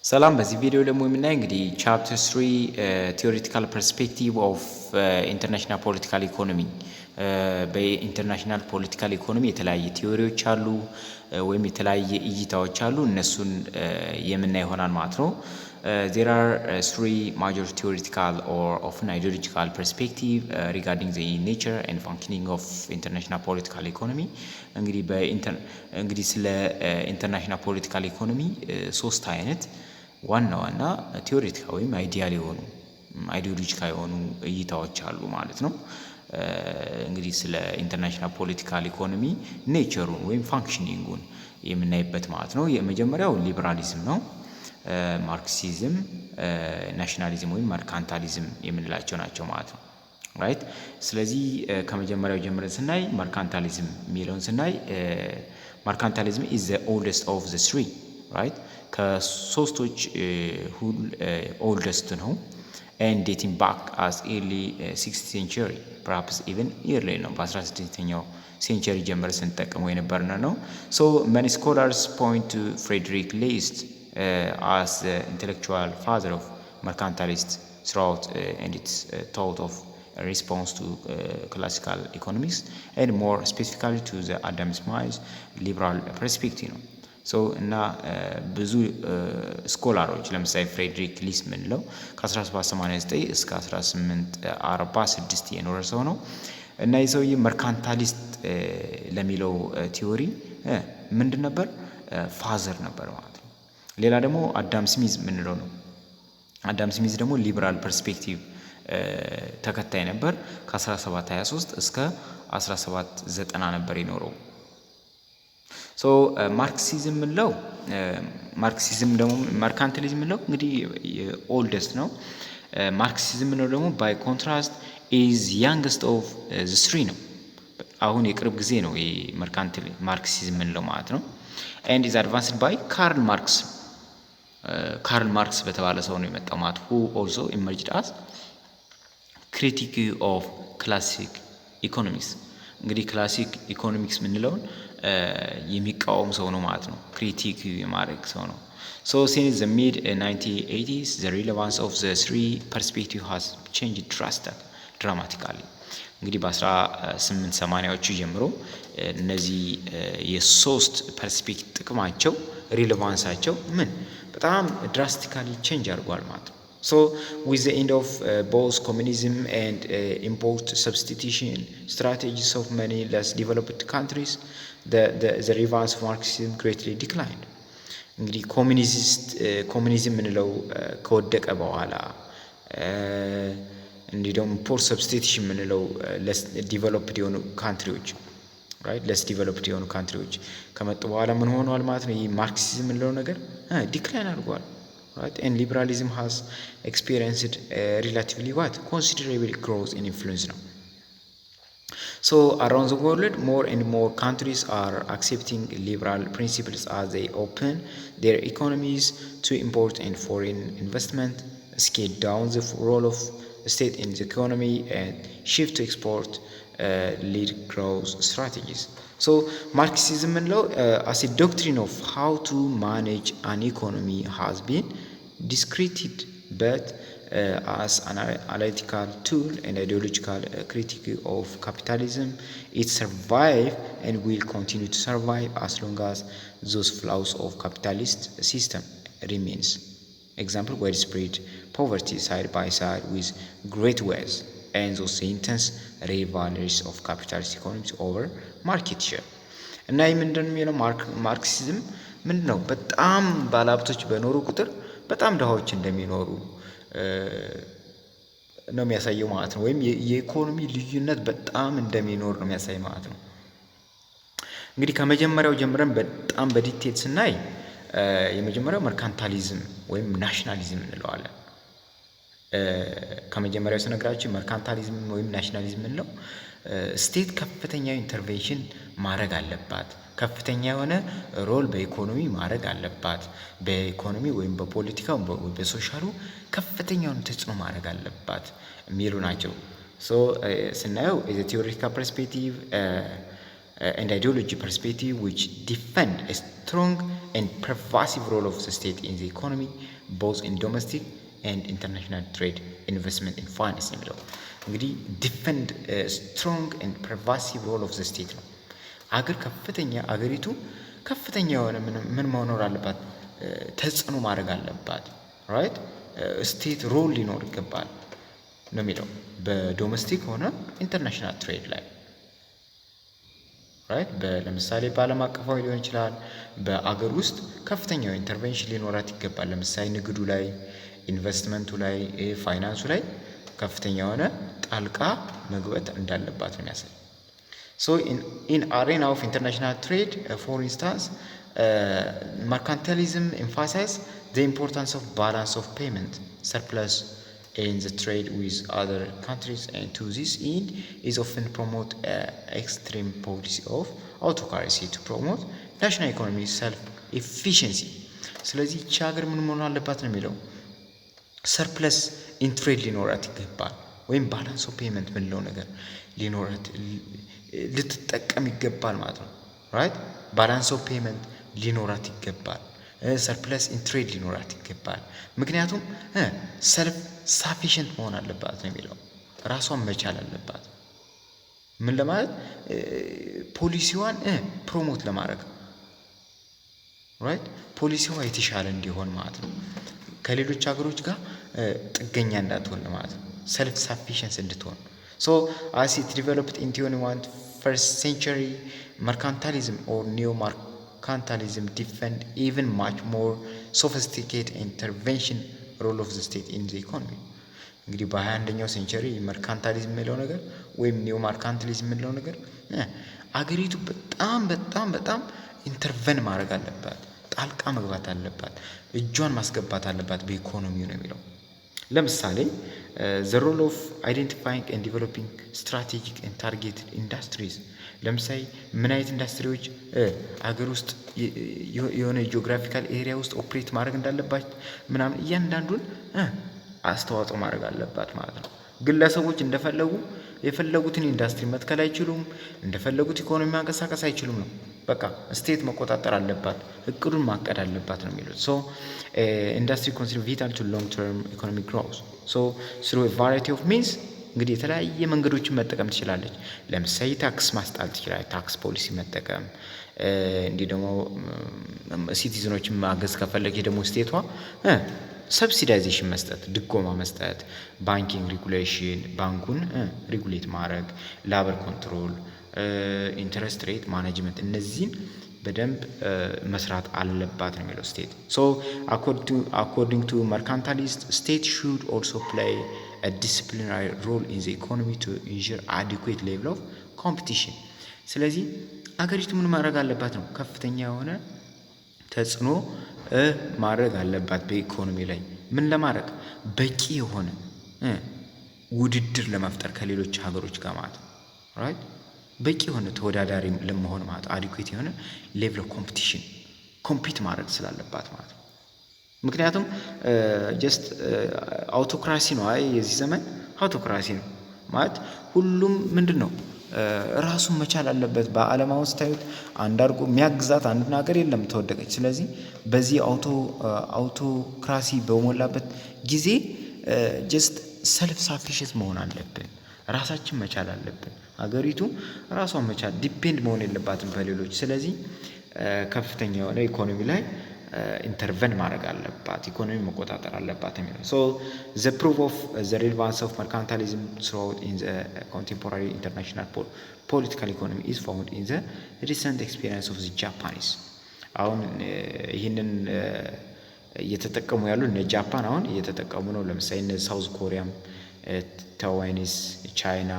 ሰላም በዚህ ቪዲዮ ደግሞ የምናየው እንግዲህ chapter 3 theoretical perspective of international political economy በኢንተርናሽናል ፖለቲካል ኢኮኖሚ የተለያየ ቲዮሪዎች አሉ ወይም የተለያየ እይታዎች አሉ እነሱን የምናይ ይሆናል ማለት ነው። There are three major theoretical or often ideological perspective regarding the nature and functioning of international political economy እንግዲህ ስለ ኢንተርናሽናል ፖለቲካል ኢኮኖሚ ሶስት አይነት ዋና ቲዮሪቲካል ወይም አይዲያል የሆኑ አይዲዮሎጂካል የሆኑ እይታዎች አሉ ማለት ነው። እንግዲህ ስለ ኢንተርናሽናል ፖለቲካል ኢኮኖሚ ኔቸሩን ወይም ፋንክሽኒንጉን የምናይበት ማለት ነው። የመጀመሪያው ሊበራሊዝም ነው። ማርክሲዝም፣ ናሽናሊዝም ወይም መርካንታሊዝም የምንላቸው ናቸው ማለት ነው። ራይት። ስለዚህ ከመጀመሪያው ጀምረን ስናይ መርካንታሊዝም የሚለውን ስናይ መርካንታሊዝም is the oldest of the three, right? ከሶስቶች ሁሉ oldest ነው and dating back as early 6th century, perhaps even early ነው በ16ኛው ሴንቸሪ ጀምረ ስንጠቀመው የነበርነ ነው። So many scholars point to Frederick List as the intellectual father of mercantilist throughout and its thought of a response to classical economics and more specifically to the Adam Smith's liberal perspective ነው። ሶ እና ብዙ ስኮላሮች ለምሳሌ ፍሬድሪክ ሊስ ምንለው ከ1789 እስከ 1846 የኖረ ሰው ነው እና የሰውዬ መርካንታሊስት ለሚለው ቲዮሪ ምንድን ነበር? ፋዘር ነበር ማለት ነው። ሌላ ደግሞ አዳም ስሚዝ ምንለው ነው። አዳም ስሚዝ ደግሞ ሊበራል ፐርስፔክቲቭ ተከታይ ነበር። ከ1723 እስከ 1790 ነበር የኖረው። ሶ ማርክሲዝም ምንለው ማርክሲዝም ደግሞ መርካንቲሊዝም ምንለው እንግዲህ ኦልደስት ነው። ማርክሲዝም ምንለው ደግሞ ባይ ኮንትራስት ኢዝ ያንግስት ኦፍ ዘ ትሪ ነው። አሁን የቅርብ ጊዜ ነው ማርክሲዝም ምንለው ማለት ነው። ኤንድ ኢዝ አድቫንስድ ባይ ካርል ማርክስ በተባለ ሰው ነው የመጣው ማለት who also emerged as critic of classic economics። እንግዲህ ክላሲክ ኢኮኖሚክስ ምንለውን የሚቃወም ሰው ነው ማለት ነው። ክሪቲክ የማድረግ ሰው ነው። So since the mid 1980s the relevance of the three perspective has changed dramatically። እንግዲህ በ1880ዎቹ ጀምሮ እነዚህ የሶስት ፐርስፔክቲቭ ጥቅማቸው ሪሌቫንሳቸው በጣም ድራስቲካሊ ቼንጅ አድርጓል ማለት ነው። So with the end of both communism and import substitution strategies of many less developed countries, the relevance of Marxism greatly declined. እንግዲህ ኮሚኒዝም ምንለው ከወደቀ በኋላ እንዲህ ደግሞ ኢምፖርት ሰብስቲቱሽን ምንለው less developed የሆኑ ካንትሪዎች right less developed የሆኑ ካንትሪዎች ከመጡ በኋላ ምን ሆነዋል ማለት ነው። ይሄ ማርክሲዝም ምንለው ነገር ዲክላይን አድርጓል። Right, and liberalism has experienced relatively considerable growth in influence now. So around the world, more and more countries are accepting liberal principles as they open their economies to import and foreign investment, scale down the role of state in the economy, and shift to export lead growth strategies. So Marxism as a doctrine of how to manage an economy has been discredited, but as an analytical tool and ideological critique of capitalism, it survived and will continue to survive as long as those flaws of capitalist system remains. Example, widespread poverty side by side with great wealth and those intense rivalries of capitalist economies over market share. እና ይህ ምንድን ነው ማርክሲዝም ምንድን ነው? በጣም ባለሀብቶች በኖሩ ቁጥር በጣም ድሃዎች እንደሚኖሩ ነው የሚያሳየው ማለት ነው። ወይም የኢኮኖሚ ልዩነት በጣም እንደሚኖር ነው የሚያሳይ ማለት ነው። እንግዲህ ከመጀመሪያው ጀምረን በጣም በዲቴል ስናይ የመጀመሪያው መርካንታሊዝም ወይም ናሽናሊዝም እንለዋለን። ከመጀመሪያው ስነግራችሁ መርካንታሊዝም ወይም ናሽናሊዝም ነው ስቴት ከፍተኛ ኢንተርቬንሽን ማድረግ አለባት፣ ከፍተኛ የሆነ ሮል በኢኮኖሚ ማድረግ አለባት፣ በኢኮኖሚ ወይም በፖለቲካው ወይም በሶሻሉ ከፍተኛውን ተጽዕኖ ማድረግ አለባት የሚሉ ናቸው። ሶ ስናየው ኢዝ ቲዮሪቲካል ፐርስፔክቲቭ and ideology perspective which defend a strong and pervasive role of the state in the economy, both in domestic and international trade, investment and finance የሚለው እንግዲህ ዲፌንድ ስትሮንግ ኤንድ ፐርቫሲቭ ሮል ኦፍ ዘ ስቴት ነው። አገሪቱ ከፍተኛ የሆነ ምን መኖር አለባት? ተጽዕኖ ማድረግ አለባት። ራይት ስቴት ሮል ሊኖር ይገባል ነው የሚለው በዶሜስቲክ ሆነ ኢንተርናሽናል ትሬድ ላይ ራይት። ለምሳሌ በዓለም አቀፋዊ ሊሆን ይችላል። በአገር ውስጥ ከፍተኛው ኢንተርቬንሽን ሊኖራት ይገባል። ለምሳሌ ንግዱ ላይ፣ ኢንቨስትመንቱ ላይ፣ ፋይናንሱ ላይ ከፍተኛ የሆነ ጣልቃ መግባት እንዳለባት ነው የሚያሳይ። So in arena of international trade, for instance, mercantilism emphasizes the importance of balance of payment, surplus in the trade with other countries, and to this end is often promote extreme policy of autocracy to promote national economy self-efficiency. ስለዚህ ይህች ሀገር ምን መሆን አለባት ነው የሚለው ሰርፕለስ ኢን ትሬድ ሊኖራት ይገባል፣ ወይም ባላንስ ኦፍ ፔመንት ምንለው ነገር ሊኖራት ልትጠቀም ይገባል ማለት ነው። ራይት ባላንስ ኦፍ ፔመንት ሊኖራት ይገባል፣ ሰርፕለስ ኢን ትሬድ ሊኖራት ይገባል። ምክንያቱም ሰልፍ ሳፊሽንት መሆን አለባት ነው የሚለው ራሷን መቻል አለባት። ምን ለማለት ፖሊሲዋን ፕሮሞት ለማድረግ ራይት ፖሊሲዋ የተሻለ እንዲሆን ማለት ነው። ከሌሎች ሀገሮች ጋር ጥገኛ እንዳትሆን ማለት ነው። ሰልፍ ሳፊሽንስ እንድትሆን So as it developed in 21st century, mercantilism or neo-mercantilism defend even much more sophisticated intervention role of the state in the economy. እንግዲህ በ21ኛው ሴንቸሪ መርካንታሊዝም የሚለው ነገር ወይም ኒዮ ማርካንታሊዝም የሚለው ነገር አገሪቱ በጣም ኢንተርቨን ማድረግ አለባት፣ ጣልቃ መግባት አለባት፣ እጇን ማስገባት አለባት በኢኮኖሚው ነው የሚለው። ለምሳሌ the role of identifying and developing strategic and targeted industries ለምሳሌ ምን አይነት ኢንዱስትሪዎች አገር ውስጥ የሆነ ጂኦግራፊካል ኤሪያ ውስጥ ኦፕሬት ማድረግ እንዳለባት ምናምን እያንዳንዱን አስተዋጽኦ ማድረግ አለባት ማለት ነው። ግለሰቦች እንደፈለጉ የፈለጉትን ኢንዱስትሪ መትከል አይችሉም፣ እንደፈለጉት ኢኮኖሚ ማንቀሳቀስ አይችሉም ነው። በቃ ስቴት መቆጣጠር አለባት፣ እቅዱን ማቀድ አለባት ነው የሚሉት። ሶ ኢንዱስትሪ ኮንሲደር ቪታል ቱ ሎንግ ተርም ኢኮኖሚክ ግሮዝ ሶ ስሩ ቫራይቲ ኦፍ ሚንስ እንግዲህ የተለያየ መንገዶችን መጠቀም ትችላለች። ለምሳሌ ታክስ ማስጣል ትችላለች፣ ታክስ ፖሊሲ መጠቀም። እንዲህ ደግሞ ሲቲዝኖችን ማገዝ ከፈለገ ደግሞ ስቴቷ ሰብሲዳይዜሽን መስጠት፣ ድጎማ መስጠት፣ ባንኪንግ ሬጉሌሽን ባንኩን ሬጉሌት ማድረግ፣ ላበር ኮንትሮል፣ ኢንተረስት ሬት ማኔጅመንት እነዚህን በደንብ መስራት አለባት ነው የሚለው ስቴት። ሶ አኮርዲንግ ቱ መርካንታሊስት ስቴት ሹድ ኦልሶ ፕሌይ a disciplinary role in the economy to ensure adequate level of competition። ስለዚህ አገሪቱ ምን ማድረግ አለባት ነው? ከፍተኛ የሆነ ተጽዕኖ ማድረግ አለባት በኢኮኖሚ ላይ። ምን ለማድረግ? በቂ የሆነ ውድድር ለመፍጠር ከሌሎች ሀገሮች ጋር ማለት ነው። ራይት በቂ የሆነ ተወዳዳሪ ለመሆን ማለት አዲኩዌት የሆነ ሌቭል ኦፍ ኮምፒቲሽን ኮምፒት ማድረግ ስላለባት ማለት ነው። ምክንያቱም ጀስት አውቶክራሲ ነው። የዚህ ዘመን አውቶክራሲ ነው ማለት ሁሉም ምንድን ነው ራሱን መቻል አለበት። በዓለም ውስጥ ታዩት አንድ አድርጎ የሚያግዛት አንድ ነገር የለም፣ ተወደቀች። ስለዚህ በዚህ አውቶክራሲ በሞላበት ጊዜ ጀስት ሰልፍ ሳፊሽንት መሆን አለብን፣ ራሳችን መቻል አለብን። አገሪቱ ራሷን መቻል ዲፔንድ መሆን የለባትም በሌሎች። ስለዚህ ከፍተኛ የሆነ ኢኮኖሚ ላይ ኢንተርቨን ማድረግ አለባት፣ ኢኮኖሚ መቆጣጠር አለባት የሚለው። ሶ ዘ ፕሩፍ ኦፍ ዘ ሪሌቫንስ ኦፍ መርካንታሊዝም ስሩአውት ኢን ዘ ኮንቴምፖራሪ ኢንተርናሽናል ፖለቲካል ኢኮኖሚ ኢዝ ፋውንድ ኢን ዘ ሪሰንት ኤክስፒሪየንስ ኦፍ ዘ ጃፓኒስ። አሁን ይህንን እየተጠቀሙ ያሉ እነ ጃፓን አሁን እየተጠቀሙ ነው። ለምሳሌ እነ ሳውዝ ኮሪያም፣ ታይዋኒስ፣ ቻይና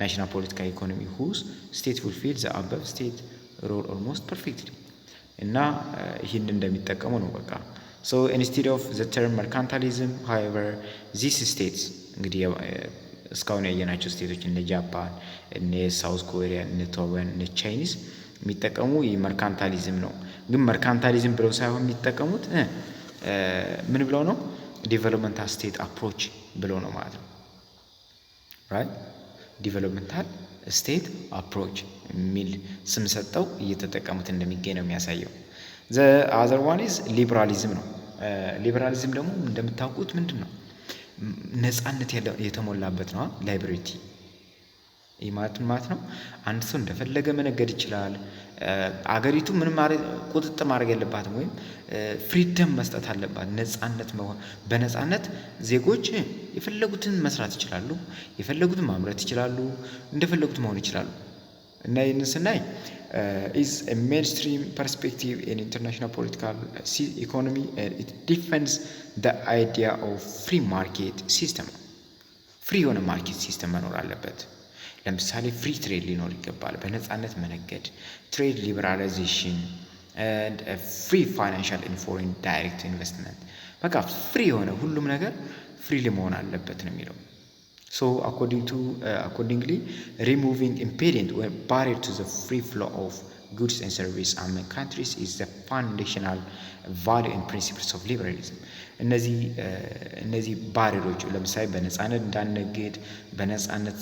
ናሽናል ፖለቲካል ኢኮኖሚ ሁዝ ስቴት ፉልፊል ዘ አበቭ ስቴት ሮል ኦልሞስት ፐርፌክትሊ እና ይህን እንደሚጠቀሙ ነው በቃ። ሶ ኢንስቴድ ኦፍ ዘ ተርም መርካንታሊዝም ሃውኤቨር ዚስ ስቴትስ እንግዲህ እስካሁን ያየናቸው ስቴቶች እነ ጃፓን፣ እነ ሳውዝ ኮሪያ፣ እነ ታይዋን፣ እነ ቻይኒስ የሚጠቀሙ መርካንታሊዝም ነው። ግን መርካንታሊዝም ብለው ሳይሆን የሚጠቀሙት ምን ብለው ነው? ዴቨሎፕመንታል ስቴት አፕሮች ብለው ነው ማለት ነው። ራይት ዴቨሎፕመንታል ስቴት አፕሮች የሚል ስም ሰጠው እየተጠቀሙት እንደሚገኝ ነው የሚያሳየው። ዘ አዘር ዋን ኢዝ ሊበራሊዝም ነው። ሊበራሊዝም ደግሞ እንደምታውቁት ምንድን ነው? ነፃነት የተሞላበት ነው። ላይብሬቲ ማለት ነው። አንድ ሰው እንደፈለገ መነገድ ይችላል። አገሪቱ ምንም ቁጥጥር ማድረግ የለባትም፣ ወይም ፍሪደም መስጠት አለባት። ነፃነት በነፃነት ዜጎች የፈለጉትን መስራት ይችላሉ፣ የፈለጉትን ማምረት ይችላሉ፣ እንደፈለጉት መሆን ይችላሉ። እና ይህንን ስናይ is a mainstream perspective in international political economy. It defends the idea of free market system. ፍሪ የሆነ ማርኬት ሲስተም መኖር አለበት። ለምሳሌ ፍሪ ትሬድ ሊኖር ይገባል፣ በነፃነት መነገድ፣ ትሬድ ሊበራላይዜሽን and a free financial and foreign direct investment። በቃ ፍሪ የሆነ ሁሉም ነገር ፍሪሊ መሆን አለበት ነው የሚለው። So accordingly, removing impediment or barrier to the free flow of goods and services among countries is the foundational value and principles of liberalism. እነዚህ ባሪሮች ለምሳሌ በነፃነት እንዳንነግድ በነፃነት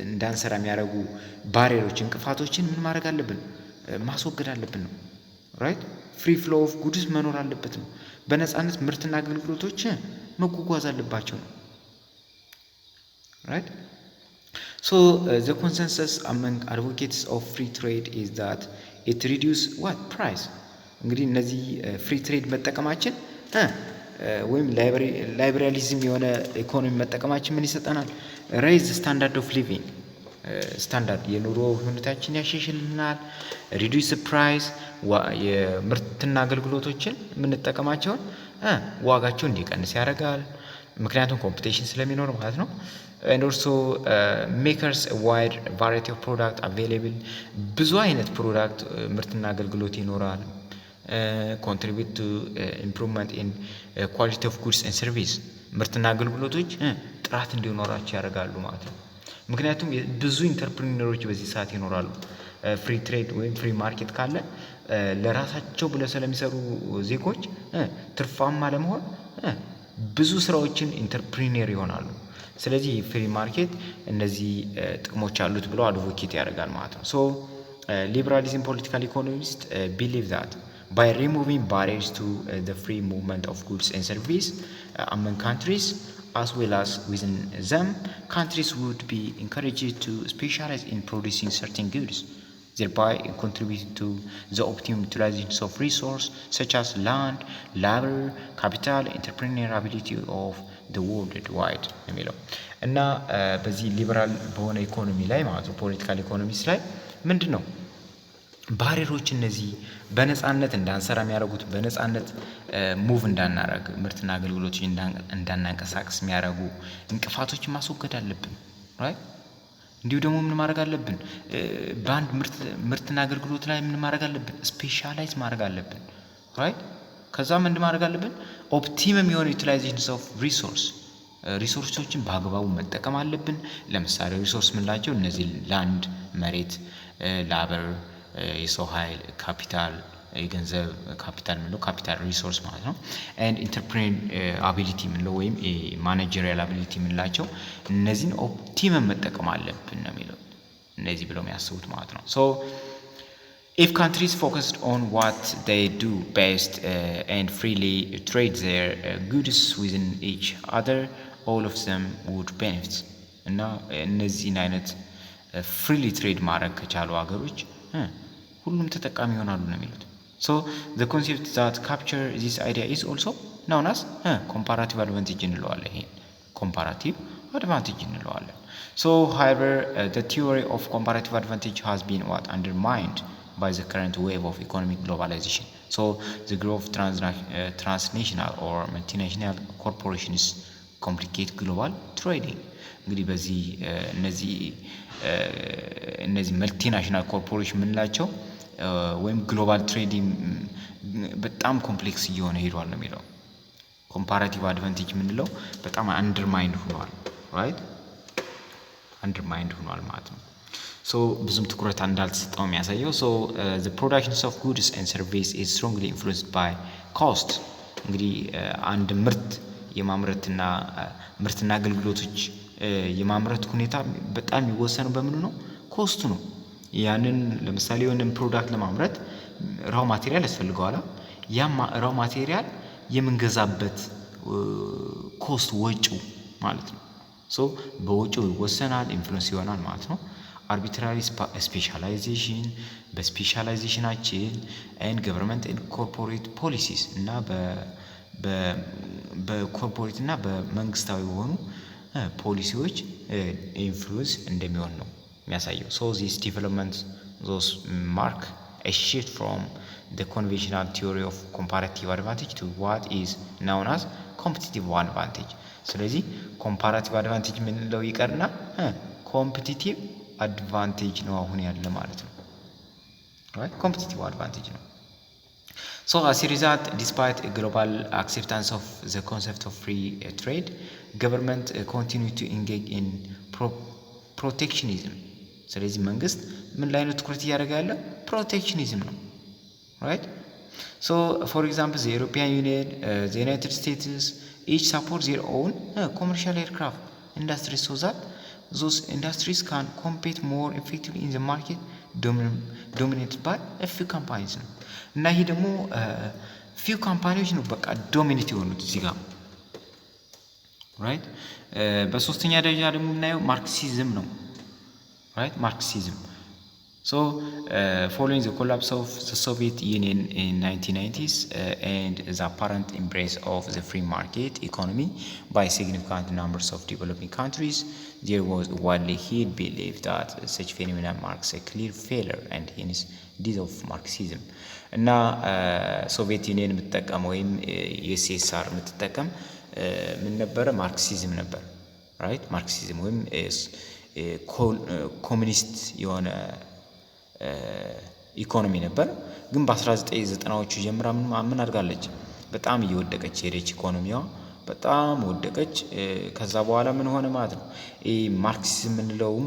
እንዳንሰራ የሚያደርጉ ባሪሮች እንቅፋቶችን ምን ማድረግ አለብን? ማስወገድ አለብን ነው። ራይት ፍሪ ፍሎ ኦፍ ጉድስ መኖር አለበት ነው። በነፃነት ምርትና አገልግሎቶች መጓጓዝ አለባቸው ነው። Right? So the consensus among advocates of free trade is that it reduces what price? እንግዲህ እነዚህ ፍሪ ትሬድ መጠቀማችን ወይም ላይበራሊዝም የሆነ ኢኮኖሚ መጠቀማችን ምን ይሰጠናል? ሬይዝ ስታንዳርድ ኦፍ ሊቪንግ ስታንዳርድ የኑሮ ሁኔታችን ያሻሽልናል። ሪዱስ ፕራይስ የምርትና አገልግሎቶችን የምንጠቀማቸውን ዋጋቸው እንዲቀንስ ያደርጋል። ምክንያቱም ኮምፒቲሽን ስለሚኖር ማለት ነው። and also makers a wide variety of product available ብዙ አይነት ፕሮዳክት ምርትና አገልግሎት ይኖራል። contribute to improvement in quality of goods and service ምርትና አገልግሎቶች ጥራት እንዲኖራቸው ያደርጋሉ ማለት ነው። ምክንያቱም ብዙ ኢንተርፕሪነሮች በዚህ ሰዓት ይኖራሉ። ፍሪ ትሬድ ወይም ፍሪ ማርኬት ካለ ለራሳቸው ብለው ስለሚሰሩ ዜጎች ትርፋማ ለመሆን ብዙ ስራዎችን ኢንተርፕሪነር ይሆናሉ። ስለዚህ ፍሪ ማርኬት እነዚህ ጥቅሞች አሉት ብሎ አድቮኬት ያደርጋል ማለት ነው። ሶ ሊበራሊዝም ፖለቲካል ኢኮኖሚስት ቢሊቭ ዛት by removing barriers to the free movement of goods and service among countries as well as within them, countries would be encouraged to specialize in producing certain goods, thereby contributing to the optimum utilization of resources such as land, labor, capital, entrepreneurability of the worldwide የሚለው እና በዚህ ሊበራል በሆነ ኢኮኖሚ ላይ ማለት ነው ፖለቲካል ኢኮኖሚስ ላይ ምንድን ነው ባሪሮች እነዚህ በነፃነት እንዳንሰራ የሚያደርጉት በነፃነት ሙቭ እንዳናረግ ምርትና አገልግሎቶች እንዳናንቀሳቀስ የሚያደርጉ እንቅፋቶችን ማስወገድ አለብን። ራይት እንዲሁ ደግሞ ምን ማድረግ አለብን? በአንድ ምርትና አገልግሎት ላይ ምን ማድረግ አለብን? ስፔሻላይዝ ማድረግ አለብን። ራይት ከዛ ምን ማድረግ አለብን? ኦፕቲመም የሆነ ዩቲላይዜሽን ኦፍ ሪሶርሶችን በአግባቡ መጠቀም አለብን። ለምሳሌ ሪሶርስ ምንላቸው እነዚህ ላንድ፣ መሬት፣ ላበር፣ የሰው ኃይል፣ ካፒታል፣ የገንዘብ ካፒታል ምንለው ካፒታል ሪሶርስ ማለት ነው። ኤንድ ኢንተርፕሬን አቢሊቲ ምንለው ወይም ማኔጀሪያል አቢሊቲ ምንላቸው እነዚህን ኦፕቲመም መጠቀም አለብን ነው የሚለው እነዚህ ብለው የሚያስቡት ማለት ነው። ሶ if countries focused on what they do best and freely trade their goods within each other, all of them would benefit. እና እነዚህን አይነት ፍሪሊ ትሬድ ማድረግ ከቻሉ ሀገሮች ሁሉም ተጠቃሚ ይሆናሉ ነው የሚሉት። So the concept that capture this idea is also known as comparative advantage እንለዋለን። ይሄ comparative advantage እንለዋለን። So however the theory of comparative advantage has been undermined by the current wave of economic globalization. So the growth of transnational or multinational corporations complicate global trading. እንግዲህ በዚህ እነዚህ መልቲናሽናል ኮርፖሬሽን ምንላቸው ወይም ግሎባል ትሬዲንግ በጣም ኮምፕሌክስ እየሆነ ሄዷል ነው የሚለው። ኮምፓራቲቭ አድቫንቴጅ ምንለው በጣም አንደርማይንድ ሆኗል። ራይት አንደርማይንድ ሆኗል ማለት ነው። ሶ ብዙም ትኩረት እንዳልተሰጠው የሚያሳየው ሶ the production of goods and service is strongly influenced by cost። እንግዲህ አንድ ምርትና አገልግሎቶች የማምረት ሁኔታ በጣም የሚወሰነው በምኑ ነው? ኮስቱ ነው። ያንን ለምሳሌ የሆነን ፕሮዳክት ለማምረት ራው ማቴሪያል ያስፈልገዋል። ያ ራው ማቴሪያል የምንገዛበት ኮስት ወጪው ማለት ነው። ሶ በወጪው ይወሰናል፣ ኢንፍሉዌንስ ይሆናል ማለት ነው። አርቢትራሪ ስፔሻላይዜሽን በስፔሻላይዜሽናችን ኤንድ ገቨርንመንት ኤንድ ኮርፖሬት ፖሊሲስ እና በኮርፖሬት እና በመንግስታዊ የሆኑ ፖሊሲዎች ኢንፍሉዌንስ እንደሚሆን ነው የሚያሳየው። ሶ ዚስ ዲቨሎፕመንት ዞስ ማርክ a shift from the conventional theory of comparative advantage to what is known as competitive advantage. ስለዚህ comparative advantage ምንለው ይቀርና competitive advantage ነው አሁን ያለ ማለት ነው። right? competitive advantage ነው። So as a result, despite a global acceptance of the concept of free trade, government continue to engage in protectionism. ስለዚህ መንግስት ምን ላይ ነው ትኩረት እያደረገ ያለው? ፕሮቴክሽኒዝም ነው። right? So for example, the European Union, the United States each support their own commercial aircraft industries so that those industries can compete more effectively in the market dominated by a few companies ነው። እና ይሄ ደግሞ few companies ነው በቃ ዶሚኔት የሆኑት እዚህ ጋር right? በሶስተኛ ደረጃ ደግሞ የምናየው ማርክሲዝም ነው። right? Marxism. So following the collapse of the Soviet Union in 1990s and the apparent embrace of the free market economy by significant numbers of developing countries, there was widely held belief that such phenomena marks a clear failure and hence death of Marxism. እና ሶቪየት ዩኒየን የምትጠቀም ወይም ዩኤስኤስአር የምትጠቀም ምን ነበረ? ማርክሲዝም ነበር። right? ማርክሲዝም ወይም ኮሚኒስት የሆነ ኢኮኖሚ ነበር። ግን በ1990ዎቹ ጀምራ ምን አድርጋለች? በጣም እየወደቀች ሄደች። ኢኮኖሚዋ በጣም ወደቀች። ከዛ በኋላ ምን ሆነ ማለት ነው? ማርክሲዝም የምንለውም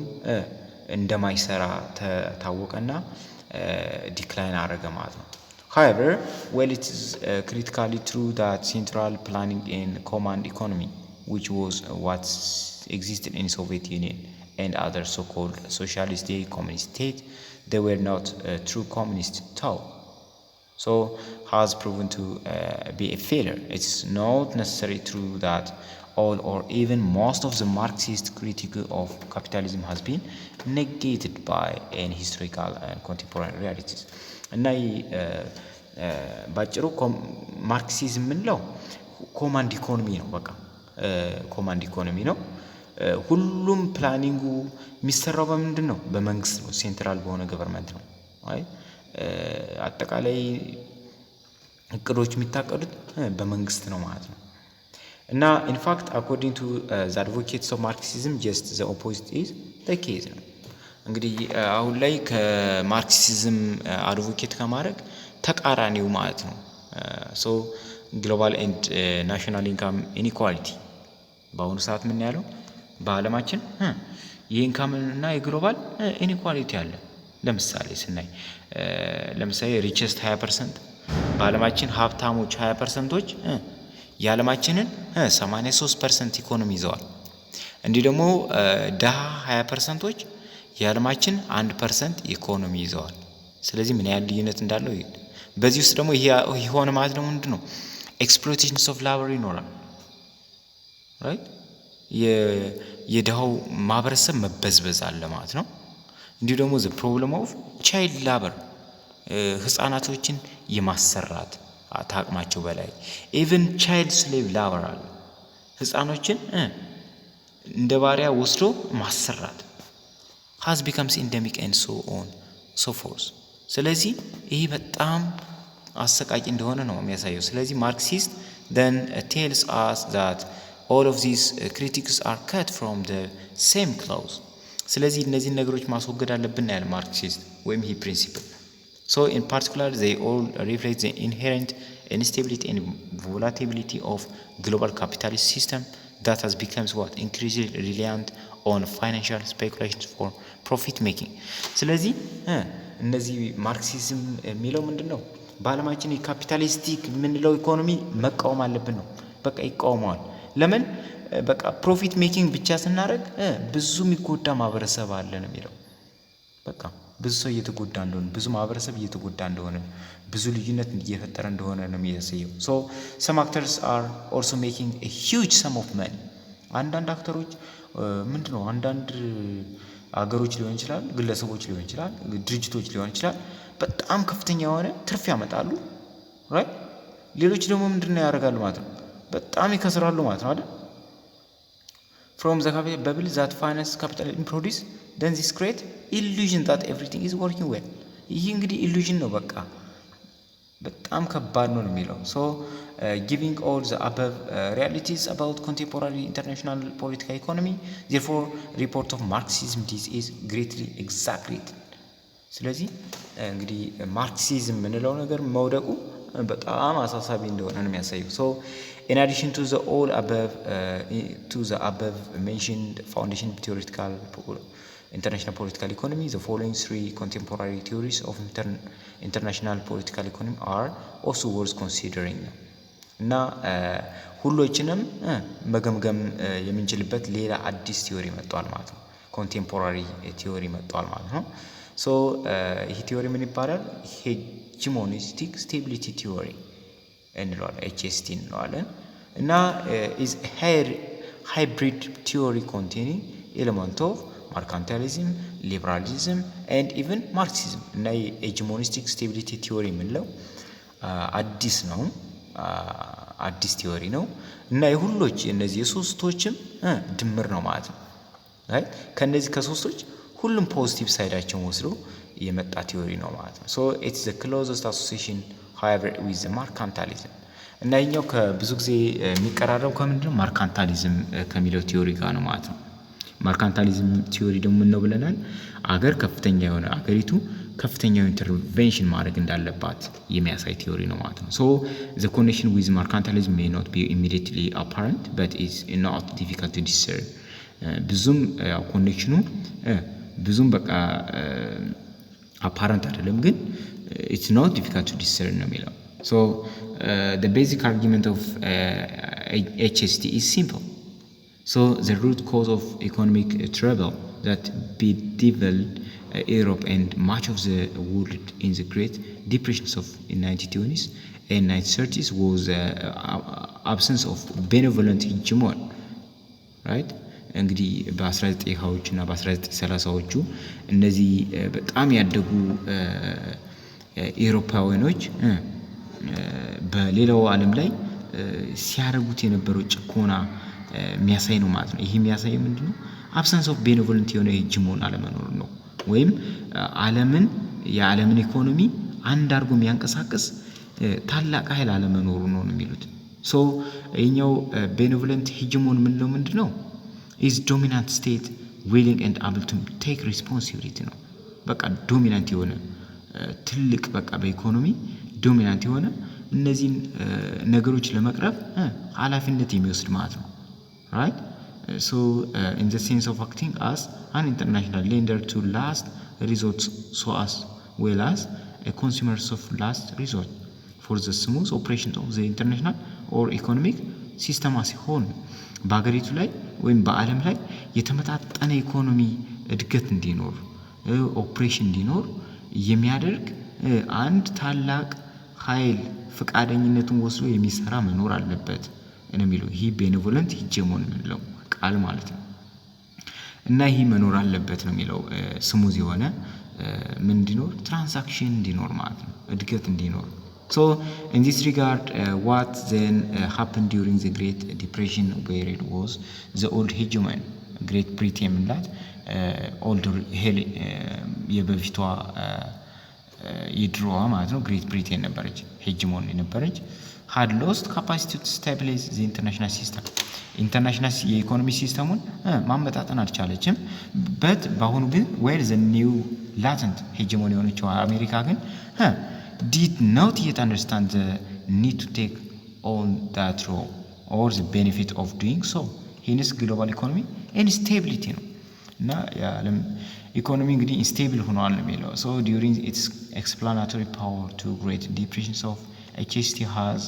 እንደማይሰራ ታወቀና ዲክላይን አደረገ ማለት ነው። However, while it is critically true that central planning and command economy, which was what existed in Soviet Union and other so-called socialist communist states, they were not true communist too. So has proven to be a failure. It's not necessarily true that all or even most of the Marxist critique of capitalism has been negated by any historical and contemporary realities. እና ባጭሩ ማርክሲዝም ምንለው ኮማንድ ኢኮኖሚ ነው። በቃ ኮማንድ ኢኮኖሚ ነው። ሁሉም ፕላኒንጉ የሚሰራው በምንድን ነው? በመንግስት ነው። ሴንትራል በሆነ ገቨርንመንት ነው። አጠቃላይ እቅዶች የሚታቀዱት በመንግስት ነው ማለት ነው። እና ኢንፋክት አኮርዲንግ ቱ ዘ አድቮኬትስ ኦፍ ማርክሲዝም ጀስት ዘ ኦፖዚት ኢዝ ዘ ኬዝ ነው። እንግዲህ አሁን ላይ ከማርክሲዝም አድቮኬት ከማድረግ ተቃራኒው ማለት ነው። ሶ ግሎባል ኤንድ ናሽናል ኢንካም ኢኒኳሊቲ በአሁኑ ሰዓት ምን ያለው በዓለማችን የኢንካም እና የግሎባል ኢኒኳሊቲ አለ። ለምሳሌ ስናይ ለምሳሌ ሪቸስት 20% በዓለማችን ሀብታሞች 20%ዎች የዓለማችንን 83% ኢኮኖሚ ይዘዋል። እንዲህ ደግሞ ደሃ 20%ዎች የዓለማችን 1% ኢኮኖሚ ይዘዋል። ስለዚህ ምን ያህል ልዩነት እንዳለው ይሄ በዚህ ውስጥ ደግሞ ይሄ ሆነ ማለት ነው ምንድነው? ኤክስፕሎይቴሽንስ ኦፍ ላበር ይኖራል። right? የደሃው ማህበረሰብ መበዝበዝ አለ ማለት ነው። እንዲሁ ደግሞ the problem of child labor ህፃናቶችን የማሰራት አቅማቸው በላይ even child slave labor አለ። ህፃኖችን እንደ ባሪያ ወስዶ ማሰራት has becomes endemic and so on so forth። ስለዚህ ይሄ በጣም አሰቃቂ እንደሆነ ነው የሚያሳየው። ስለዚህ ማርክሲስት then tells us that all of these critics are cut from the same cloth። ስለዚህ እነዚህ ነገሮች ማስወገድ አለብን ያለ ማርክሲስት ወይም ይሄ ፕሪንሲፕል። so in particular they all reflect the inherent instability and volatility of global capitalist system that has become what increasingly reliant on financial speculations for profit making። ስለዚህ እነዚህ ማርክሲዝም የሚለው ምንድነው? በዓለማችን የካፒታሊስቲክ የምንለው ኢኮኖሚ መቃወም አለብን ነው። በቃ ይቃወማል። ለምን? በቃ ፕሮፊት ሜኪንግ ብቻ ስናደርግ ብዙ የሚጎዳ ማህበረሰብ አለ ነው የሚለው። በቃ ብዙ ሰው እየተጎዳ እንደሆነ፣ ብዙ ማህበረሰብ እየተጎዳ እንደሆነ፣ ብዙ ልዩነት እየፈጠረ እንደሆነ ነው የሚያሳየው። ሶ some actors are also making a huge sum of money። አንዳንድ አክተሮች ምንድነው አንዳንድ አገሮች ሊሆን ይችላል፣ ግለሰቦች ሊሆን ይችላል፣ ድርጅቶች ሊሆን ይችላል በጣም ከፍተኛ የሆነ ትርፍ ያመጣሉ። ራይት ሌሎች ደግሞ ምንድነው ያደርጋሉ ማለት ነው በጣም ይከስራሉ ማለት ነው አይደል? from the capital bubble that finance capitalism produce then this create illusion that everything is working well። ይህ እንግዲህ illusion ነው በቃ በጣም ከባድ ነው የሚለው። so giving all the above realities about contemporary international political economy therefore report of Marxism this is greatly exaggerated። ስለዚህ እንግዲህ ማርክሲዝም የምንለው ነገር መውደቁ በጣም አሳሳቢ እንደሆነ ነው የሚያሳየው። so in addition to the all above mentioned foundation theoretical international political economy the following three contemporary theories of international political economy are also worth considering ነው እና ሁሎችንም መገምገም የምንችልበት ሌላ አዲስ ቲዮሪ መጥቷል ማለት ነው። ኮንቴምፖራሪ ቲዮሪ መጥቷል ማለት ነው። ሶ ይህ ቲዮሪ ምን ይባላል? ሄጂሞኒስቲክ ስቴቢሊቲ ቲዮሪ እንለዋለን፣ HST እንለዋለን እና is a hybrid theory containing element of Mercantilism, Liberalism and even Marxism እና የሄጂሞኒስቲክ ስቴቢሊቲ ቲዮሪ የምንለው አዲስ ነው፣ አዲስ ቲዮሪ ነው እና የሁሎች እነዚህ የሶስቶችም ድምር ነው ማለት ነው። አይ ከነዚህ ከሶስቶች ሁሉም ፖዚቲቭ ሳይዳቸውን ወስዶ የመጣ ቲዮሪ ነው ማለት ነው። so it is the closest association however with the Mercantilism እና ይሄኛው ከብዙ ጊዜ የሚቀራረብ ከምንድነው ማርካንታሊዝም ከሚለው ቲዮሪ ጋር ነው ማለት ነው። ማርካንታሊዝም ቲዮሪ ደግሞ ምን ነው ብለናል? አገር ከፍተኛ የሆነ አገሪቱ ከፍተኛው ኢንተርቬንሽን ማድረግ እንዳለባት የሚያሳይ ቲዮሪ ነው ማለት ነው። so the connection with Mercantilism may not be immediately apparent but is not difficult to discern። ብዙም ኮኔክሽኑ ብዙም በቃ apparent አይደለም ግን it's not difficult to discern ነው የሚለው። so the basic argument of HST is simple. so the root cause of economic trouble that bedeviled Europe and much of the world in the Great Depressions of 1920s and 1930s was absence of benevolent hegemon. right እንግዲህ በ1920ዎቹ እና በ1930ዎቹ እነዚህ በጣም ያደጉ ኤውሮፓውያኖች በሌላው ዓለም ላይ ሲያደርጉት የነበረው ጭቆና የሚያሳይ ነው ማለት ነው። ይሄ የሚያሳየው ምንድነው? አብሰንስ ኦፍ ቤኔቮለንት የሆነ ሄጂሞን አለመኖር ነው። ወይም የዓለምን ኢኮኖሚ አንድ አድርጎ የሚያንቀሳቅስ ታላቅ ኃይል አለመኖሩ ነው የሚሉት። ሶ ይሄኛው ቤኔቮለንት ሄጂሞን ምንለው ምንድነው? is dominant state willing and able to take responsibility ነው። በቃ ዶሚናንት የሆነ ትልቅ በቃ በኢኮኖሚ ዶሚናንት የሆነ እነዚህን ነገሮች ለመቅረፍ ኃላፊነት የሚወስድ ማለት ነው። right so in the sense of acting as an international lender to last resort so as well as a consumer of last resort for the smooth operation of the international or economic system as a whole በአገሪቱ ላይ ወይም በዓለም ላይ የተመጣጠነ ኢኮኖሚ እድገት እንዲኖር ኦፕሬሽን እንዲኖር የሚያደርግ አንድ ታላቅ ኃይል ፈቃደኝነቱን ወስዶ የሚሰራ መኖር አለበት ነው የሚለው። ይሄ ቤኔቮለንት ሄጂሞን ነው ቃል ማለት ነው። እና ይሄ መኖር አለበት ነው የሚለው ስሙዝ የሆነ ምን እንዲኖር ትራንዛክሽን እንዲኖር ማለት ነው፣ እድገት እንዲኖር። so in this regard what then happened during the Great Depression where it was the old hegemon Great Britain that older የበፊቷ የድሮዋ ማለት ነው ግሬት ብሪቴን ነበረች፣ ሄጂሞን ነበረች። had lost capacity to stabilize the international system ኢንተርናሽናል የኢኮኖሚ ሲስተሙን ማመጣጠን አልቻለችም። but በአሁኑ ግን where the new latent hegemon የሆነችው አሜሪካ ግን did not yet understand the need to take on that role or the benefit of doing so. hence global economy instability ነው እና የዓለም ኢኮኖሚ እንግዲህ ኢንስቴብል ሆኗል ነው የሚለው። so during its explanatory power to great depressions of HST has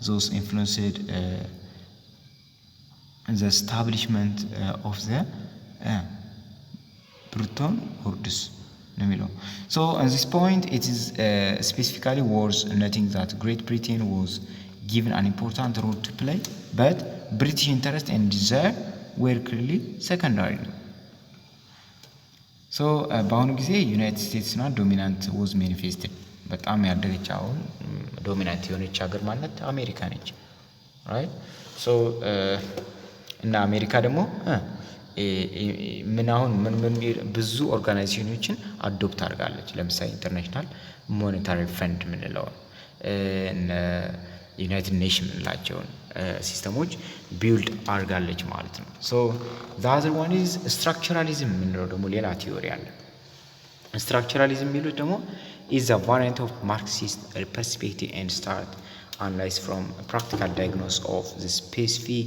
those influenced the establishment of the Bretton Woods ነው የሚለው። So at this point it is specifically worth noting that Great Britain was given an important role to play, but British interest and desire were clearly secondary. So በአሁኑ ጊዜ ዩናይትድ ስቴትስ ና ዶሚናንት was manifested። በጣም ያደገች አሁን ዶሚናንት የሆነች ሀገር ማለት አሜሪካ ነች። right so እና አሜሪካ ደግሞ ምን ብዙ ኦርጋናይዜሽኖችን አዶፕት አድርጋለች። ለምሳሌ ኢንተርናሽናል ሞኔታሪ ፈንድ ምንለው ዩናይትድ ኔሽን ምንላቸውን ሲስተሞች ቢልድ አድርጋለች ማለት ነው። ሶ the other one is structuralism ምንለው ደግሞ ሌላ ቲዮሪ አለ። structuralism የሚሉት ደግሞ is a variant of Marxist perspective and start analyze from a practical diagnosis of the specific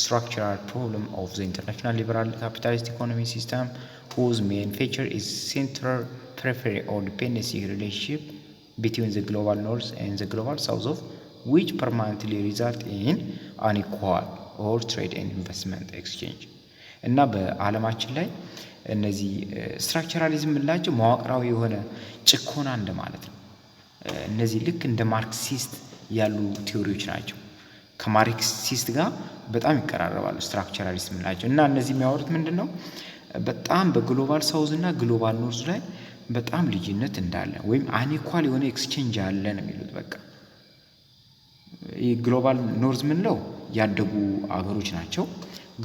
structural problem of the international liberal capitalist economy system, whose main feature is central preference or dependency relationship between the global north and the global south, of which permanently result in unequal or trade and investment exchange. እና በዓለማችን ላይ እነዚህ ስትራክቸራሊዝም ምንላቸው መዋቅራዊ የሆነ ጭቆና እንደማለት ነው። እነዚህ ልክ እንደ ማርክሲስት ያሉ ቲዮሪዎች ናቸው። ከማርክሲስት ጋር በጣም ይቀራረባሉ ስትራክቸራሊስት ምንላቸው። እና እነዚህ የሚያወሩት ምንድነው? በጣም በግሎባል ሳውዝ እና ግሎባል ኖርዝ ላይ በጣም ልዩነት እንዳለ ወይም አንኢኳል የሆነ ኤክስቼንጅ አለ ነው የሚሉት። በቃ ግሎባል ኖርዝ ምንለው ያደጉ አገሮች ናቸው።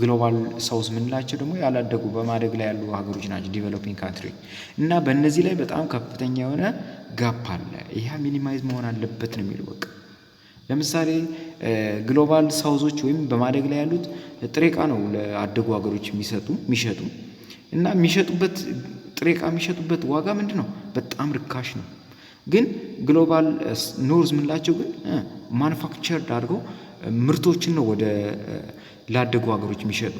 ግሎባል ሳውዝ ምንላቸው ደግሞ ያላደጉ በማደግ ላይ ያሉ ሀገሮች ናቸው፣ ዲቨሎፒንግ ካንትሪ። እና በእነዚህ ላይ በጣም ከፍተኛ የሆነ ጋፕ አለ። ይሄ ሚኒማይዝ መሆን አለበት ነው የሚለው። በቃ ለምሳሌ ግሎባል ሳውዞች ወይም በማደግ ላይ ያሉት ጥሬ ዕቃ ነው ለአደጉ ሀገሮች የሚሸጡ እና የሚሸጡበት ጥሬ ዕቃ የሚሸጡበት ዋጋ ምንድነው? በጣም ርካሽ ነው። ግን ግሎባል ኖርዝ ምንላቸው ግን ማኑፋክቸርድ አድርገው ምርቶችን ነው ወደ ላደጉ ሀገሮች የሚሸጡ።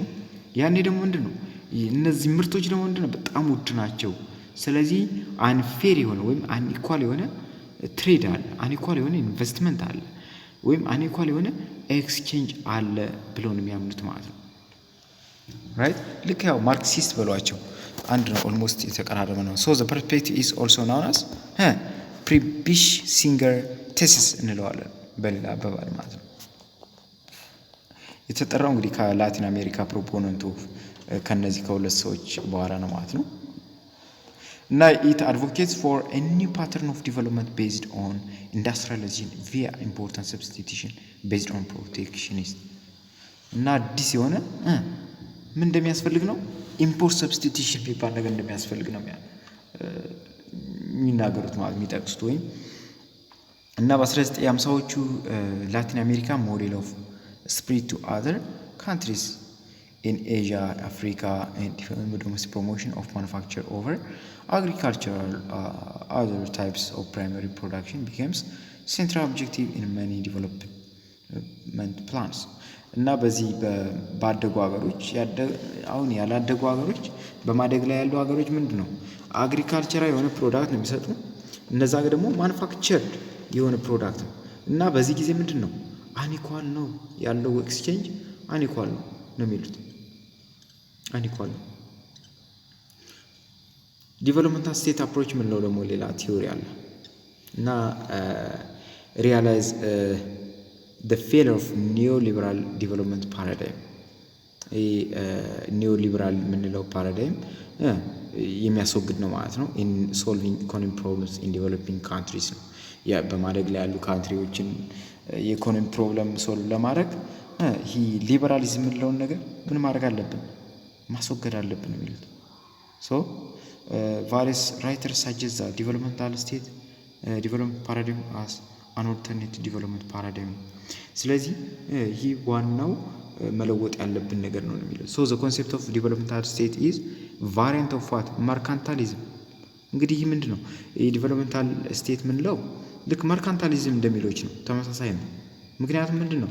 ያኔ ደግሞ ምንድነው እነዚህ ምርቶች ደግሞ ምንድነው በጣም ውድ ናቸው። ስለዚህ አንፌር የሆነ ወይም አንኢኳል የሆነ ትሬድ አለ፣ አንኢኳል የሆነ ኢንቨስትመንት አለ፣ ወይም አንኢኳል የሆነ ኤክስቼንጅ አለ ብለው ነው የሚያምኑት ማለት ነው። ራይት ልክ ያው ማርክሲስት በሏቸው አንድ ነው፣ ኦልሞስት የተቀራረበ ነው። ሶ ዘ ፐርስፔክቲቭ ኢዝ ኦልሶ ናውን አስ ፕሪቢሽ ሲንገር ቴሲስ እንለዋለን በሌላ አባባል ማለት ነው። የተጠራው እንግዲህ ከላቲን አሜሪካ ፕሮፖነንቱ ከነዚህ ከሁለት ሰዎች በኋላ ነው ማለት ነው። እና it advocates for a new pattern of development based on industrialization via important substitution based on protectionist እና አዲስ የሆነ ምን እንደሚያስፈልግ ነው ኢምፖርት ሰብስቲቱሽን የሚባል ነገር እንደሚያስፈልግ ነው የሚናገሩት ማለት የሚጠቅሱት። ወይም እና በ1950ዎቹ ላቲን አሜሪካ ሞዴል ኦፍ spread to other countries in Asia, Africa, and domestic promotion of manufacture over agricultural other types of primary production becomes central objective in many development plans. እና በዚህ ባደጉ ሀገሮች አሁን ያላደጉ ሀገሮች በማደግ ላይ ያሉ ሀገሮች ምንድነው አግሪካልቸራል የሆነ ፕሮዳክት ነው የሚሰጡ። እነዛ ደግሞ ማኑፋክቸርድ የሆነ ፕሮዳክት ነው። እና በዚህ ጊዜ ምንድነው አንኢኳል ነው ያለው ኤክስቼንጅ አንኢኳል ነው የሚሉት። አንኢኳል ነው። ዲቨሎፕመንታል ስቴት አፕሮች ምንለው ደግሞ ሌላ ቲዮሪ አለ። እና ሪያላይዝ the failure of neoliberal development paradigm ኒዮሊበራል ምንለው ፓራዳይም የሚያስወግድ ነው ማለት ነው። in solving economic problems in developing countries ነው። ያ በማደግ ላይ ያሉ ካንትሪዎችን የኢኮኖሚ ፕሮብለም ሶልቭ ለማድረግ ይሄ ሊበራሊዝም የምንለውን ነገር ምን ማድረግ አለብን? ማስወገድ አለብን የሚሉት። ሶ various writers suggest that developmental state development paradigm as an alternate development paradigm። ስለዚህ ይሄ ዋናው መለወጥ ያለብን ነገር ነው የሚለው። so the concept of developmental state is variant of what mercantilism። እንግዲህ ይሄ ምንድነው የዲቨሎፕመንታል ስቴት ምንለው ልክ መርካንታሊዝም እንደሚሎች ነው፣ ተመሳሳይ ነው። ምክንያቱም ምንድነው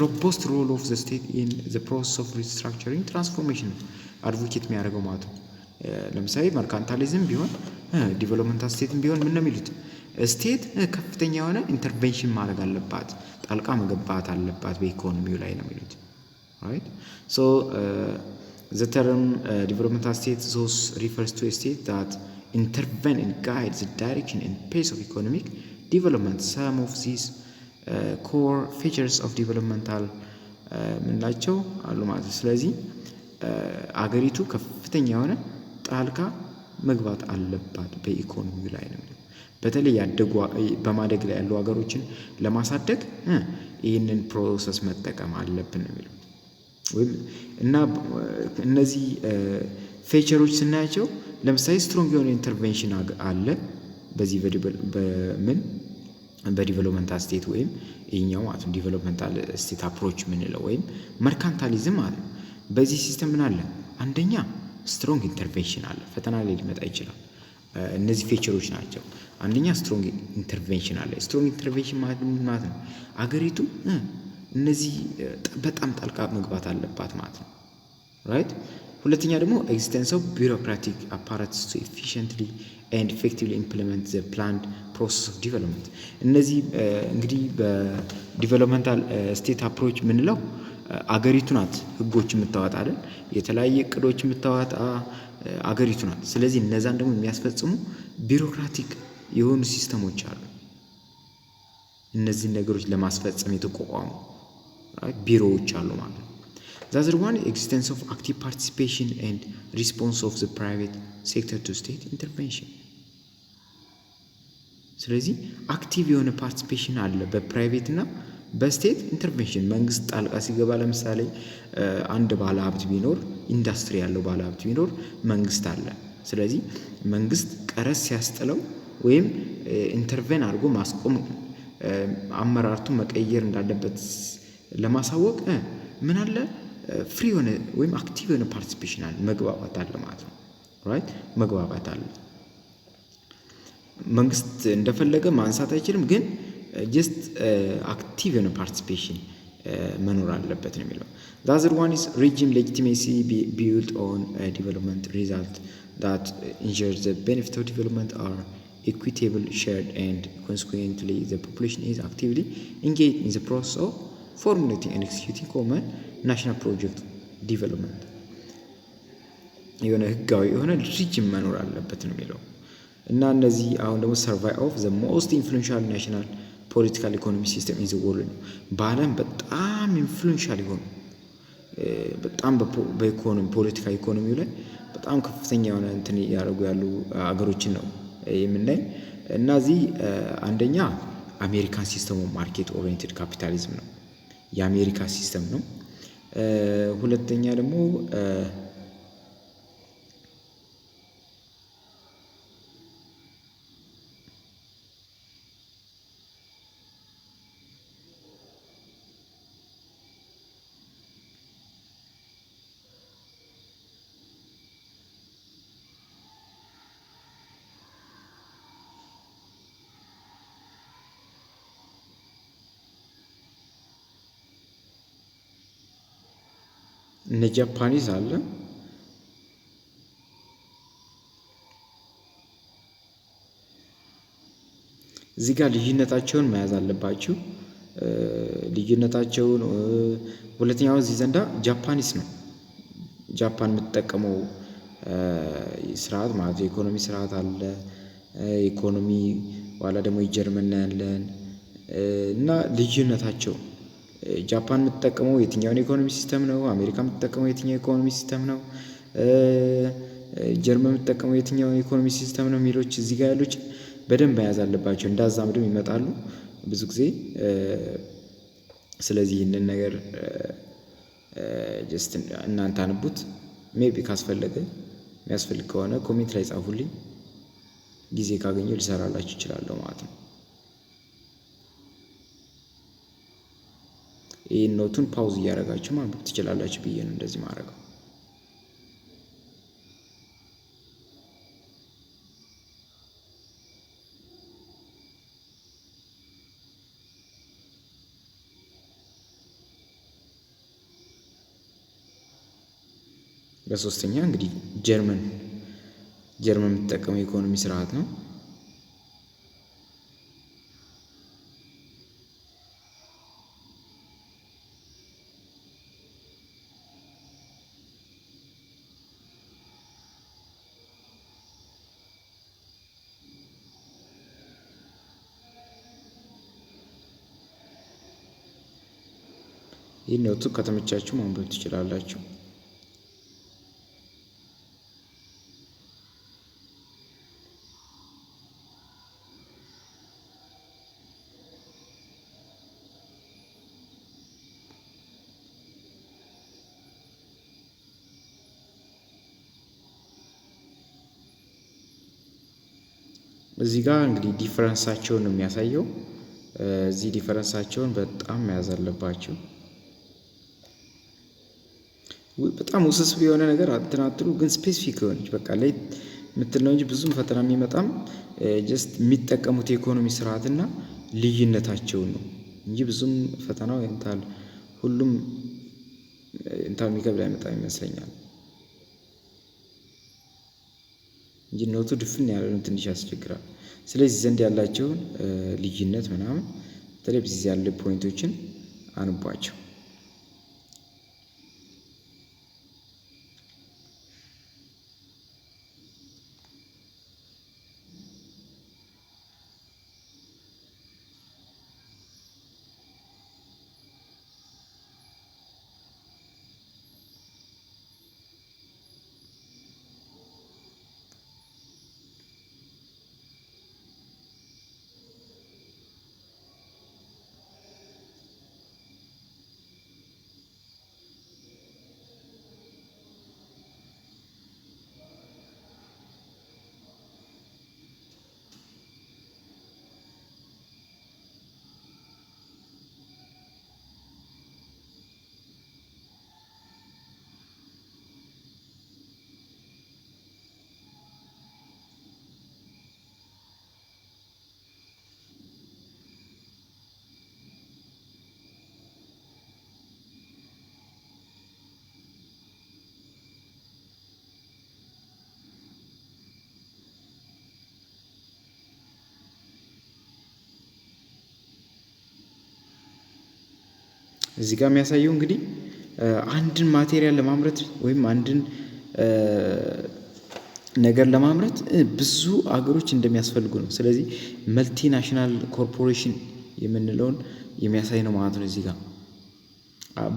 robust role of the state in the process of restructuring transformation አድቮኬት የሚያደርገው ማለት ነው። ለምሳሌ መርካንታሊዝም ቢሆን ዲቨሎፕመንታል ስቴትም ቢሆን ምን ነው የሚሉት ስቴት ከፍተኛ የሆነ ኢንተርቬንሽን ማድረግ አለባት፣ ጣልቃ መገባት አለባት በኢኮኖሚው ላይ ነው የሚሉት። right so the term developmental state thus refers to a state that intervene and guide the direction and pace of economic development. Some of these core features of developmental ምንላቸው አሉ ማለት ነው። ስለዚህ አገሪቱ ከፍተኛ የሆነ ጣልቃ መግባት አለባት በኢኮኖሚው ላይ ነው። በተለይ ያደጉ በማደግ ላይ ያሉ ሀገሮችን ለማሳደግ ይህንን ፕሮሰስ መጠቀም አለብን ነው የሚለው። ወይም እና እነዚህ ፌቸሮች ስናያቸው ለምሳሌ ስትሮንግ የሆነ ኢንተርቬንሽን አለ በዚህ በዲቨሎፕመንታል ስቴት ወይም ይሄኛው ማለት ነው ዲቨሎፕመንታል ስቴት አፕሮች ምንለው ወይም መርካንታሊዝም አለ። በዚህ ሲስተም ምን አለ? አንደኛ ስትሮንግ ኢንተርቬንሽን አለ። ፈተና ላይ ሊመጣ ይችላል። እነዚህ ፌቸሮች ናቸው። አንደኛ ስትሮንግ ኢንተርቬንሽን አለ። ስትሮንግ ኢንተርቬንሽን ማለት ምን ማለት ነው? አገሪቱ እነዚህ በጣም ጣልቃ መግባት አለባት ማለት ነው። ራይት። ሁለተኛ ደግሞ ኤግዚስተንስ ኦፍ ቢሮክራቲክ አፓራትስ ቱ ኤፊሽንትሊ ኤንድ ኢፌክቲቭሊ ኢምፕሊመንት ዘ ፕላንድ ፕሮሰስ ኦፍ ዲቨሎፕመንት። እነዚህ እንግዲህ በዲቨሎፕመንታል ስቴት አፕሮች ምንለው አገሪቱ ናት ህጎች የምታወጣ አይደል? የተለያየ እቅዶች የምታወጣ አገሪቱ ናት። ስለዚህ እነዛን ደግሞ የሚያስፈጽሙ ቢሮክራቲክ የሆኑ ሲስተሞች አሉ። እነዚህን ነገሮች ለማስፈጸም የተቋቋሙ ቢሮዎች አሉ ማለት ነው። The other one, existence of active participation and response of the private sector to state intervention. ስለዚህ አክቲቭ የሆነ ፓርቲሲፔሽን አለ በፕራይቬት እና በስቴት ኢንተርቬንሽን። መንግስት ጣልቃ ሲገባ ለምሳሌ አንድ ባለ ሀብት ቢኖር ኢንዱስትሪ ያለው ባለ ሀብት ቢኖር መንግስት አለ። ስለዚህ መንግስት ቀረጥ ሲያስጥለው ወይም ኢንተርቬን አድርጎ ማስቆም አመራርቱን መቀየር እንዳለበት ለማሳወቅ ምን አለ? ፍሪ የሆነ ወይም አክቲቭ የሆነ ፓርቲሲፔሽን አለ፣ መግባባት አለ ማለት ነው። ራይት፣ መግባባት አለ። መንግስት እንደፈለገ ማንሳት አይችልም፣ ግን ጀስት አክቲቭ የሆነ ፓርቲሲፔሽን መኖር አለበት ነው የሚለው። The other one is regime legitimacy built on development result that ensures the benefit of development are equitable, shared, and consequently the population is actively engaged in the process of formulating and executing common national project development. የሆነ ህጋዊ የሆነ ሪጅም መኖር አለበት ነው የሚለው። እና እነዚህ አሁን ደግሞ ሰርቫይ ኦፍ ዘ ሞስት ኢንፍሉዌንሻል ናሽናል ፖለቲካል ኢኮኖሚ ሲስተም ኢን ዘ ወርልድ ነው። በዓለም በጣም ኢንፍሉዌንሻል የሆኑ በጣም በኢኮኖሚ ፖለቲካ ኢኮኖሚው ላይ በጣም ከፍተኛ የሆነ እንትን ያደርጉ ያሉ አገሮችን ነው የምናይ። እና እዚህ አንደኛ አሜሪካን ሲስተም ማርኬት ኦሪየንትድ ካፒታሊዝም ነው፣ የአሜሪካ ሲስተም ነው። ሁለተኛ ደግሞ እነ ጃፓኒዝ አለ። እዚህ ጋር ልዩነታቸውን መያዝ አለባችሁ። ልዩነታቸውን ሁለተኛው እዚህ ዘንዳ ጃፓኒስ ነው። ጃፓን የምትጠቀመው ስርዓት ማለት የኢኮኖሚ ስርዓት አለ። ኢኮኖሚ ኋላ ደግሞ የጀርመን ያለን እና ልዩነታቸው ጃፓን የምትጠቀመው የትኛውን ኢኮኖሚ ሲስተም ነው? አሜሪካ የምትጠቀመው የትኛው ኢኮኖሚ ሲስተም ነው? ጀርመን የምትጠቀመው የትኛው ኢኮኖሚ ሲስተም ነው? የሚሎች እዚህ ጋር ያሉት በደንብ መያዝ አለባቸው። እንዳዛምድም ይመጣሉ ብዙ ጊዜ። ስለዚህ ይህንን ነገር ጀስት እናንተ አንቡት። ሜቢ ካስፈለገ የሚያስፈልግ ከሆነ ኮሜንት ላይ ጻፉልኝ። ጊዜ ካገኘው ልሰራላችሁ እችላለሁ ማለት ነው። ይህን ኖቱን ፓውዝ እያደረጋችሁ ማንበብ ትችላላችሁ ብዬ ነው እንደዚህ ማድረገው። በሶስተኛ እንግዲህ ጀርመን የምትጠቀመው የኢኮኖሚ ስርዓት ነው። ይህን ኖቱ ከተመቻችሁ ማንበብ ትችላላችሁ። እዚህ ጋር እንግዲህ ዲፈረንሳቸውን ነው የሚያሳየው። እዚህ ዲፈረንሳቸውን በጣም መያዝ አለባቸው። በጣም ውስብስብ የሆነ ነገር አትናትሩ፣ ግን ስፔሲፊክ የሆነች በቃ ላይ የምትል ነው እንጂ ብዙም ፈተና የሚመጣም ጀስት የሚጠቀሙት የኢኮኖሚ ስርዓትና ልዩነታቸውን ነው እንጂ ብዙም ፈተናው እንታል ሁሉም እንታል የሚከብድ አይመጣም ይመስለኛል እንጂ ኖቱ ድፍን ያለ ነው፣ ትንሽ ያስቸግራል። ስለዚህ ዘንድ ያላቸውን ልዩነት ምናምን በተለይ በዚህ ያለ ፖይንቶችን አንቧቸው። እዚህ ጋር የሚያሳየው እንግዲህ አንድን ማቴሪያል ለማምረት ወይም አንድን ነገር ለማምረት ብዙ አገሮች እንደሚያስፈልጉ ነው። ስለዚህ መልቲናሽናል ኮርፖሬሽን የምንለውን የሚያሳይ ነው ማለት ነው። እዚህ ጋር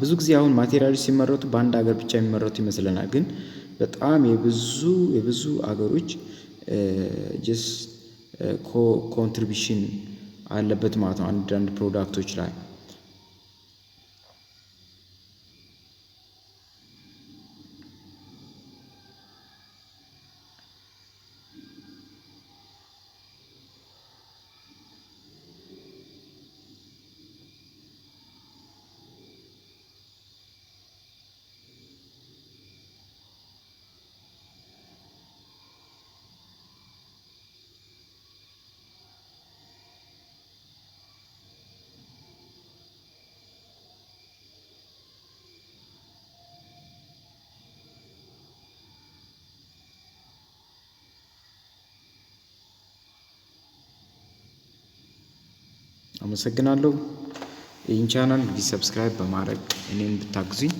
ብዙ ጊዜ አሁን ማቴሪያሎች ሲመረቱ በአንድ ሀገር ብቻ የሚመረቱ ይመስለናል፣ ግን በጣም የብዙ አገሮች ጀስት ኮንትሪቢሽን አለበት ማለት ነው አንዳንድ ፕሮዳክቶች ላይ። አመሰግናለሁ። ይህን ቻናል እንግዲህ ሰብስክራይብ በማድረግ እኔን ብታግዙኝ